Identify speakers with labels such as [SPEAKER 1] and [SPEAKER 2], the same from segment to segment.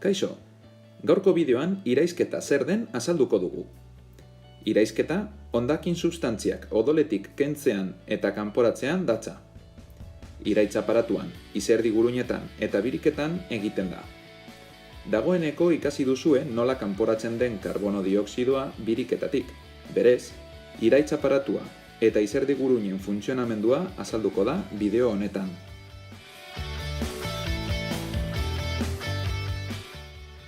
[SPEAKER 1] Kaixo, gaurko bideoan iraizketa zer den azalduko dugu. Iraizketa, hondakin substantziak odoletik kentzean eta kanporatzean datza. Iraitz aparatuan, izerdi guruinetan eta biriketan egiten da. Dagoeneko ikasi duzue nola kanporatzen den karbono dioxidoa biriketatik. Berez, iraitz aparatua eta izerdi guruinen funtzionamendua azalduko da bideo honetan.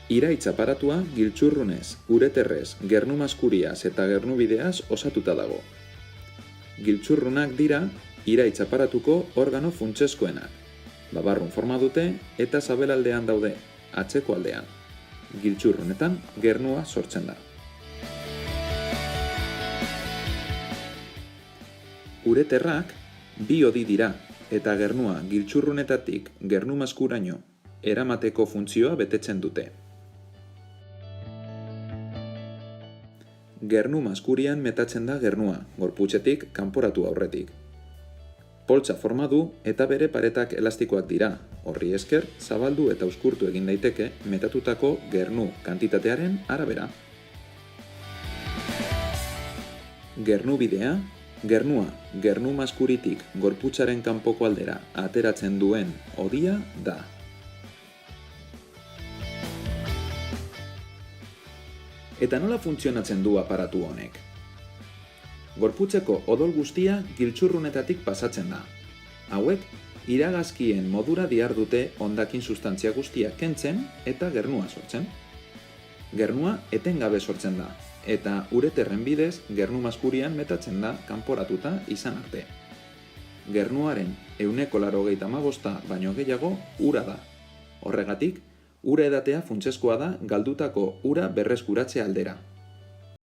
[SPEAKER 1] Iraitz aparatua giltzurrunez, ureterrez, gernu-maskuriaz eta gernubideaz osatuta dago. Giltzurrunak dira iraitz aparatuko organo funtsezkoenak. Babarrun forma dute eta sabelaldean daude, atzeko aldean. Giltzurrunetan gernua sortzen da. Ureterrak bi hodi dira eta gernua giltzurrunetatik gernu-maskuraino eramateko funtzioa betetzen dute. Gernu-maskurian metatzen da gernua, gorputzetik kanporatu aurretik. Poltsa forma du eta bere paretak elastikoak dira, horri esker zabaldu eta uzkurtu egin daiteke metatutako gernu kantitatearen arabera. Gernubidea, gernua gernu-maskuritik gorputzaren kanpoko aldera ateratzen duen hodia da. Eta nola funtzionatzen du aparatu honek? Gorputzeko odol guztia giltzurrunetatik pasatzen da. Hauek, iragazkien modura dihardute hondakin sustantzia guztiak kentzen eta gernua sortzen. Gernua etengabe sortzen da, eta ureterren bidez gernu-maskurian metatzen da kanporatuta izan arte. Gernuaren 95% baino gehiago ura da. Horregatik, ura edatea funtsezkoa da galdutako ura berreskuratze aldera.